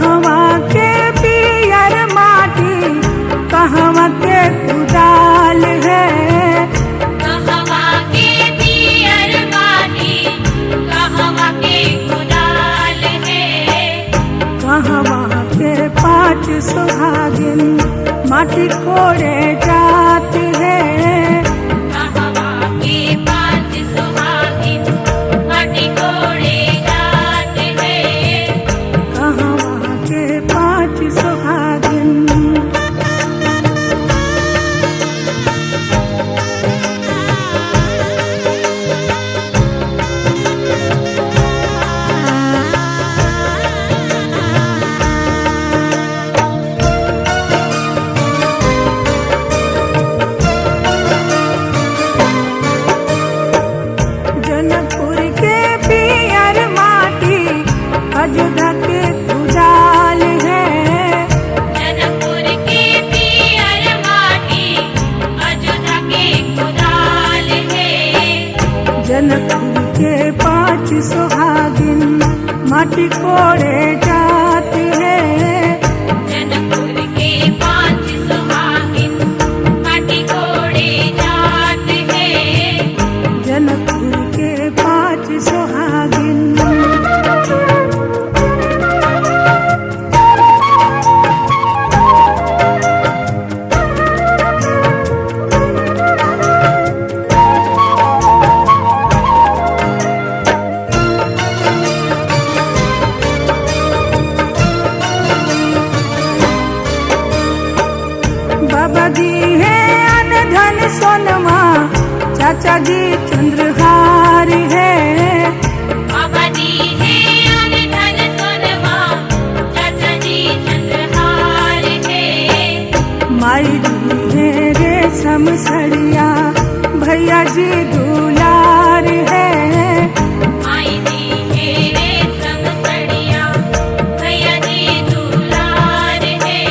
कहवा के पियर माटी कहवा के कुदाल है। कहवा के पियर माटी कहवा के कुदाल है। कहवा के 5 सुहागिन माटी कोड़े जात है। कहवा के 5 सुहागिन माटी कोड़े जात है। कहवा के 5 सुहागिन। जनकपुर के पियर माटी अयोध्या के कुदाल है। जनकपुर के पियर माटी अयोध्या के कुदाल है। जनकपुर के 5 सुहागिन माटी कोड़े जात है। जनकपुर के 5 सुहागिन माटी कोड़े जात है। जनकपुर के 5 सुहागिन। बाबा जी है अन धन सोनमा, चाचा जी चंद्रहार है। बाबा जी है अन धन सोनमा, चाचा जी चंद्रहार है। माई जी है रेशम सड़िया, भैया जी दुलार है। माई जी है रेशम सड़िया, भैया जी दुलार है।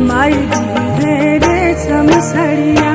माई जी है रेशम सड़िया।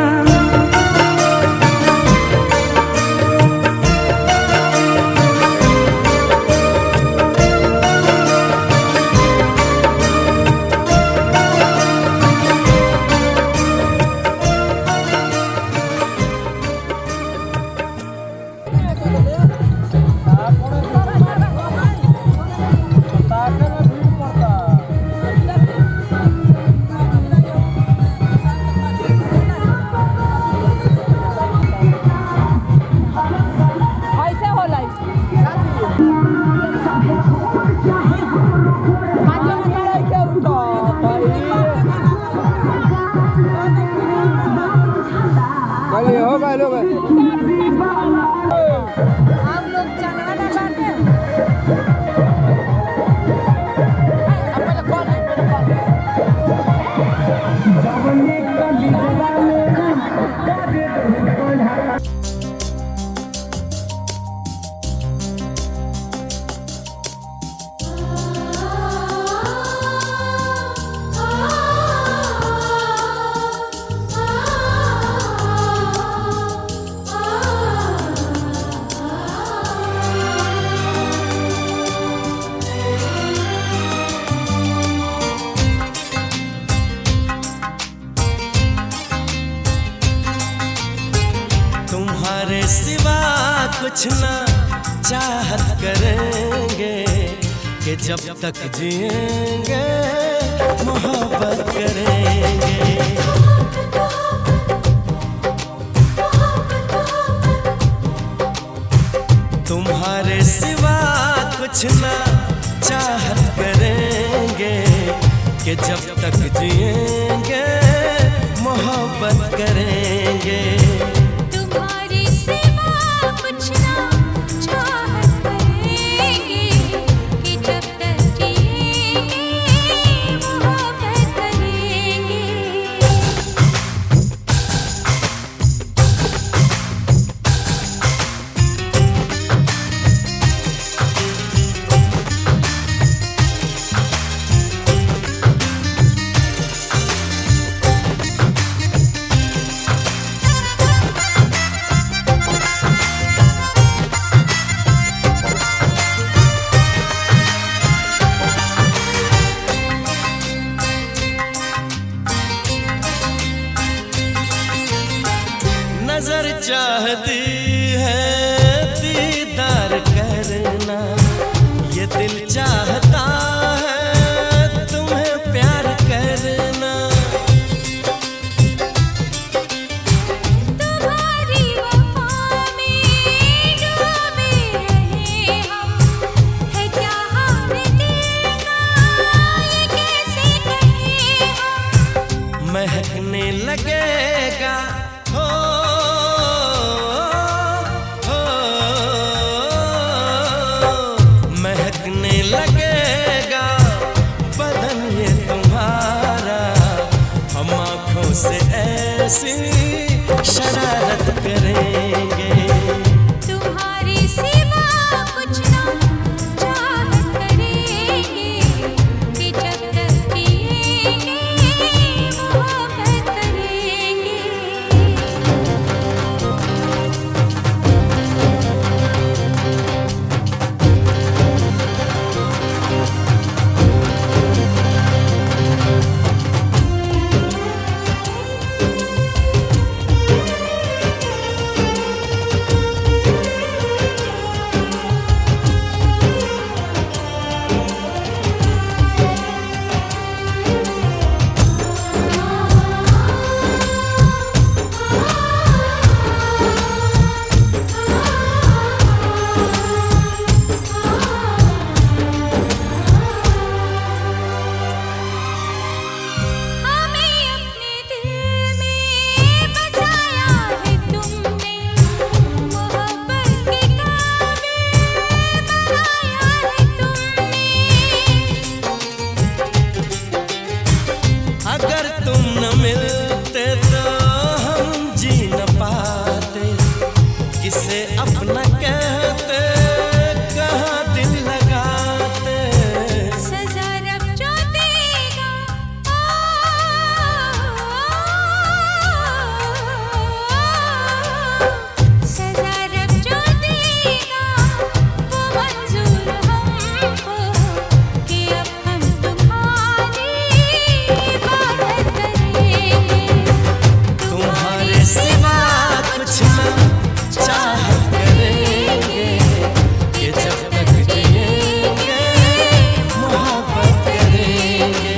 तुम्हारे सिवा कुछ ना चाहत करेंगे कि जब तक जिएंगे मोहब्बत करेंगे। तुम्हारे सिवा कुछ ना चाहत करेंगे कि जब तक जिएंगे मोहब्बत करेंगे। तुम्हारे सिवा कुछ ना चाहत करेंगे कि जब तक जिएंगे मोहब्बत करेंगे। जैसी शरारत करेंगे। तुम्हारे सिवा कुछ ना चाहत करेंगे कि जब तक जिएंगे मोहब्बत करेंगे। हमें अपने दिल में बसाया है तुमने, मोहब्बत के काबिल बनाया है तुमने। अगर तुम न मिलते तो हम जी न पाते, किसे अपना कहते कहाँ दिल लगाते। सजा रब जो देगा सजा रब जो देगा वो मंजूर हमको कि अब हम तुम्हारी इबादत करेंगे। तुम्हारे सिवा कुछ न चाहत करेंगे कि जब तक जिएंगे मोहब्बत करेंगे।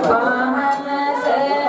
Bye.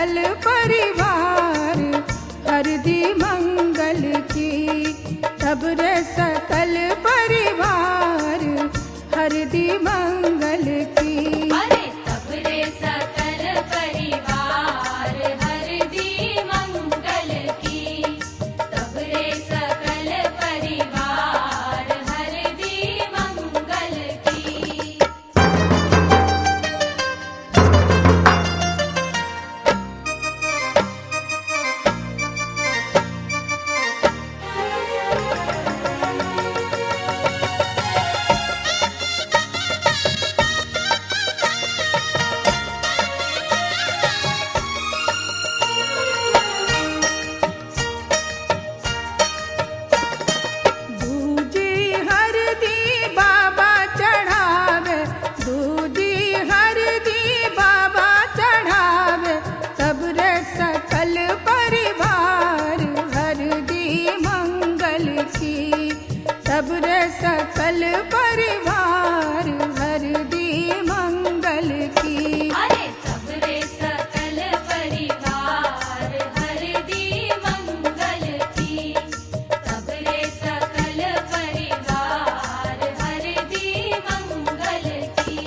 सकल परिवार हरदी मंगल की। तब रे सकल परिवार हरदी मंगल की। अरे तब रे सकल परिवार हरदी मंगल की। तब रे सकल परिवार हरदी मंगल की। दूजी हरदी बाबा चढ़ावे, दूजी हरदी बाबा चढ़ावे। तब रे सकल परिवार हरदी मंगल की। तब रे सकल परिवार हरदी मंगल की। अरे तब रे सकल परिवार हरदी मंगल की। तब रे सकल परिवार हरदी मंगल की।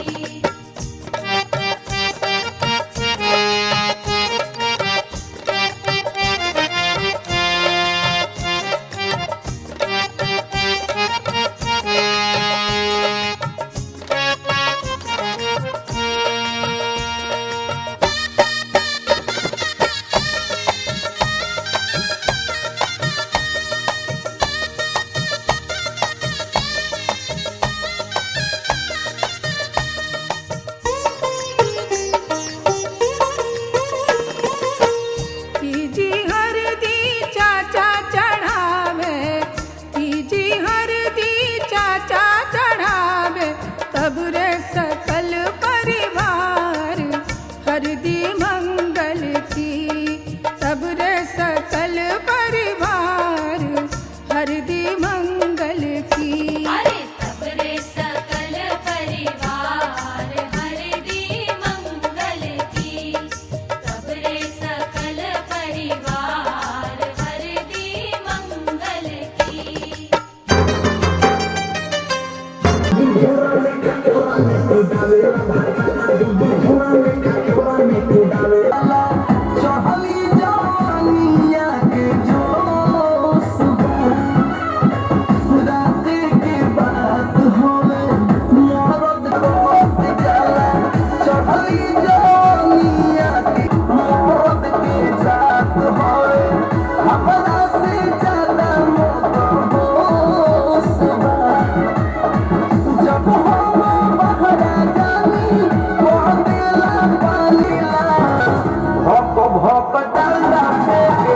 तीजी हरदी चाचा चढ़ावे, तीजी हरदी चाचा चढ़ावे। तब रे सकल परिवार हरदी मंगल की। तब रे सकल परिवार हरदी मंगल की। अरे तब रे सकल परिवार हरदी मंगल की। तब रे सकल परिवार हरदी मंगल की। चढ़ली जवानिया के जोश रात के बात होवे मरद मत जाला। चढ़ली जवानिया के मरद के जात होवे हमरा से ज्यादा मोर होश बा। जब हम बहरा जानी पहुँचेला पालीला भक भक डालडा फेंके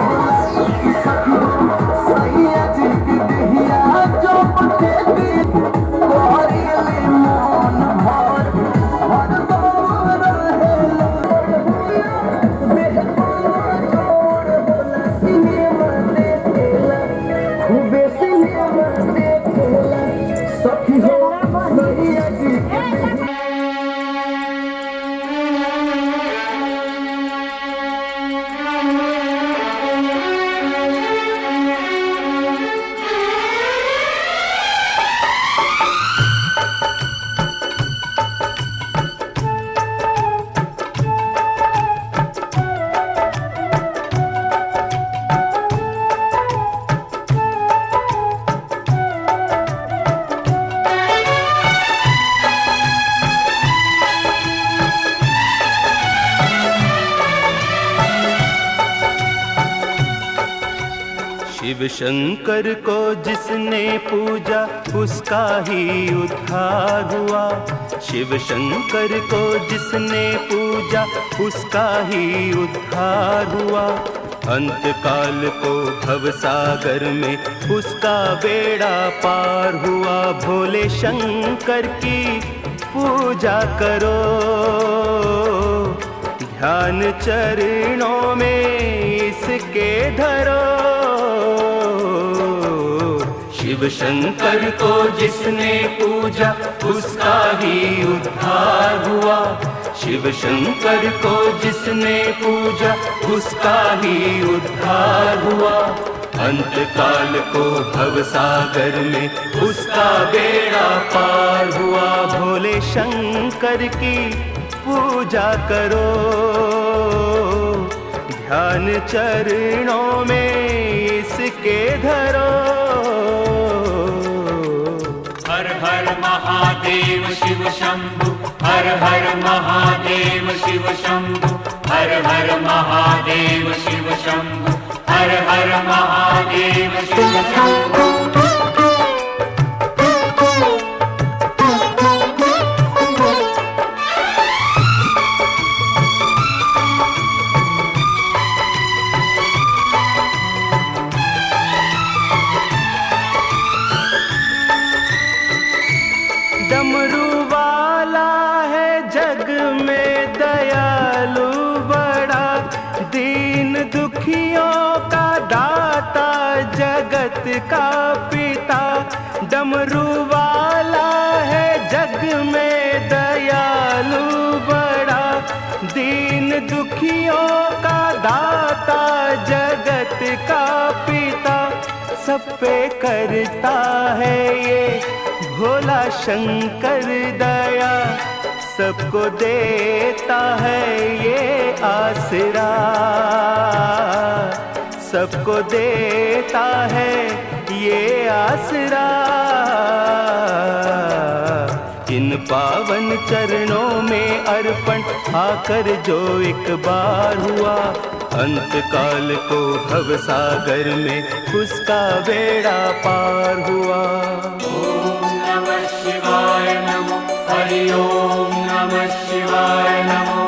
सैया जी की देहिया चौप फेंके करेले मन भर हरदम रहे सिनेमा देखेला खूबे सिनेमा देखेला सखी हो सैया जी की शिव शंकर को जिसने पूजा उसका ही उद्धार हुआ। शिव शंकर को जिसने पूजा उसका ही उद्धार हुआ। अंतकाल को भवसागर में उसका बेड़ा पार हुआ। भोले शंकर की पूजा करो, ध्यान चरणों में इसके धरो। शिव शंकर को जिसने पूजा उसका ही उद्धार हुआ। शिव शंकर को जिसने पूजा उसका ही उद्धार हुआ। अंत काल को भव सागर में उसका बेड़ा पार हुआ। भोले शंकर की पूजा करो, ध्यान चरणों में इसके धरो। हर हर महादेव शिव शंभु, हर हर महादेव शिव शंभु, हर हर महादेव शिव शंभु, हर हर महादेव शिव शंभु। डमरू वाला है जग में दयालु बड़ा, दीन दुखियों का दाता जगत का पिता। डमरू वाला है जग में दयालु बड़ा, दीन दुखियों का दाता जगत का पिता। सब पे करता है ये भोला शंकर दया, सबको देता है ये आसरा, सबको देता है ये आसरा। इन पावन चरणों में अर्पण आकर जो एक बार हुआ, अंत काल को भव सागर में उसका बेड़ा पार हुआ। ओम नमः शिवाय नमो, हरि ओम नमः शिवाय नमो।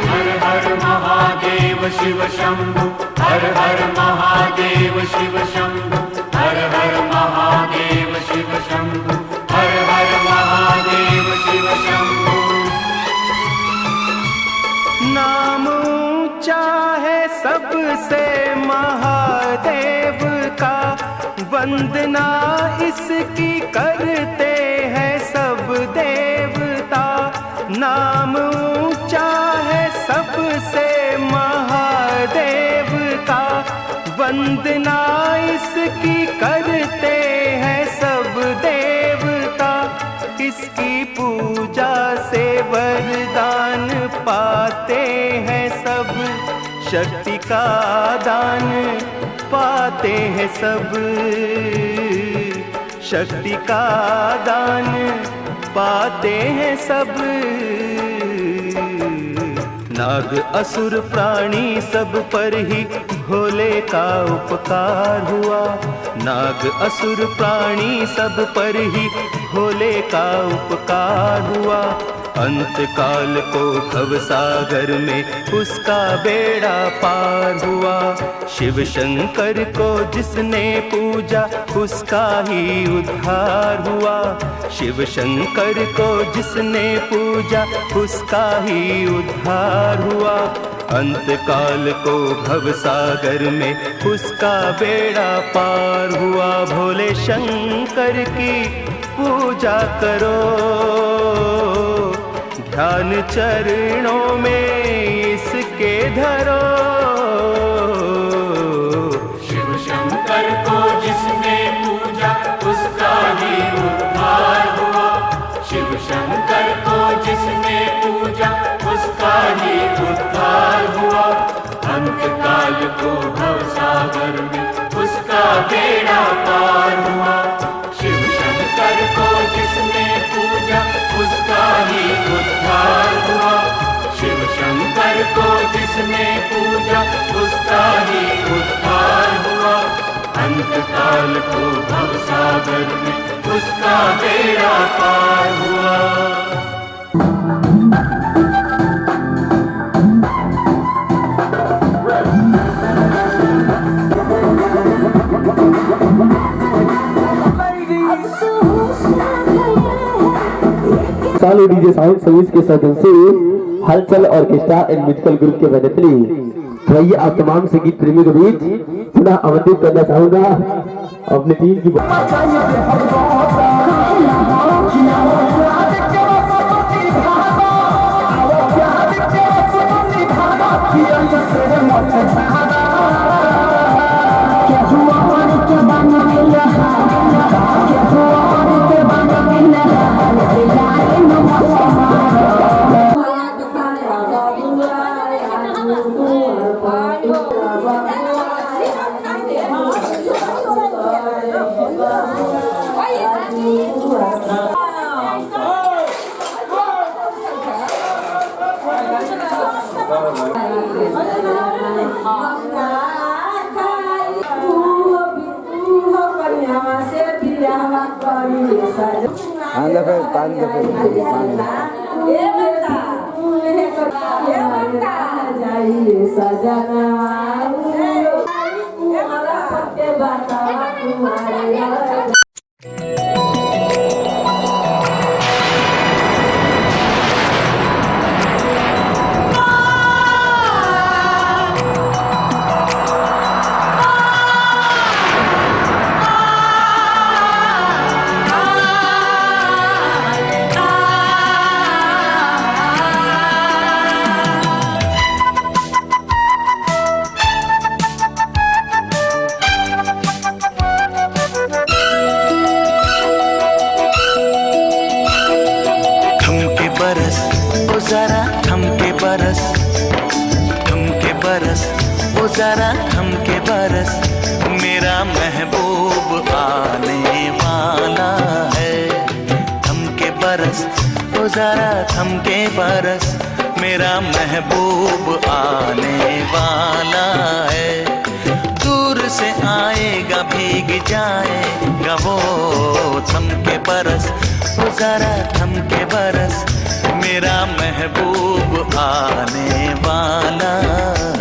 हर हर महादेव शिव शंभु, हर हर महादेव शिव शंभु, हर हर महादेव शिव शंभु, हर हर महादेव शिव शंभु। नाम ऊंचा है सबसे महादेव का, वंदना इसकी करते हैं सब देवता। नाम ऊंचा है सबसे महादेव का, वंदना इसकी करते हैं सब देवता। इसकी पूजा से वरदान पाते हैं सब, शक्ति का दान पाते हैं सब, शक्ति का दान पाते हैं सब। नाग असुर प्राणी सब पर ही भोले का उपकार हुआ। नाग असुर प्राणी सब पर ही भोले का उपकार हुआ। अंत काल को भव सागर में उसका बेड़ा पार हुआ। शिव शंकर को जिसने पूजा उसका ही उद्धार हुआ। शिव शंकर को जिसने पूजा उसका ही उद्धार हुआ। अंत काल को भव सागर में उसका बेड़ा पार हुआ। भोले शंकर की पूजा करो, ध्यान चरणों में इसके धरो। शिव शंकर को जिसने पूजा उसका ही उद्धार हुआ। शिव शंकर को जिसने पूजा उसका ही उद्धार हुआ। अंत काल को भव सागर में उसका बेड़ा पार हुआ। शिव शंकर को जिसने पूजा उसका ही उद्धार हुआ। शिव शंकर को जिसने पूजा उसका ही उद्धार हुआ। अंत काल को भव सागर में उसका बेड़ा पार हुआ। बालू डीजे साउंड सर्विस के सदस्य हलचल ऑर्केस्ट्रा एंड म्यूजिकल ग्रुप के अभिनेत्री भैया आप तमाम संगीत प्रेमी के बीच पुनः आमंत्रित करना चाहूंगा अपने टीम की जरा थमके बरस मेरा महबूब आने वाला है। थमके बरस ओ जरा थमके बरस मेरा महबूब आने वाला है। दूर से आएगा भीग जाएगा वो थमके बरस ओ जरा थमके बरस मेरा महबूब आने वाला है।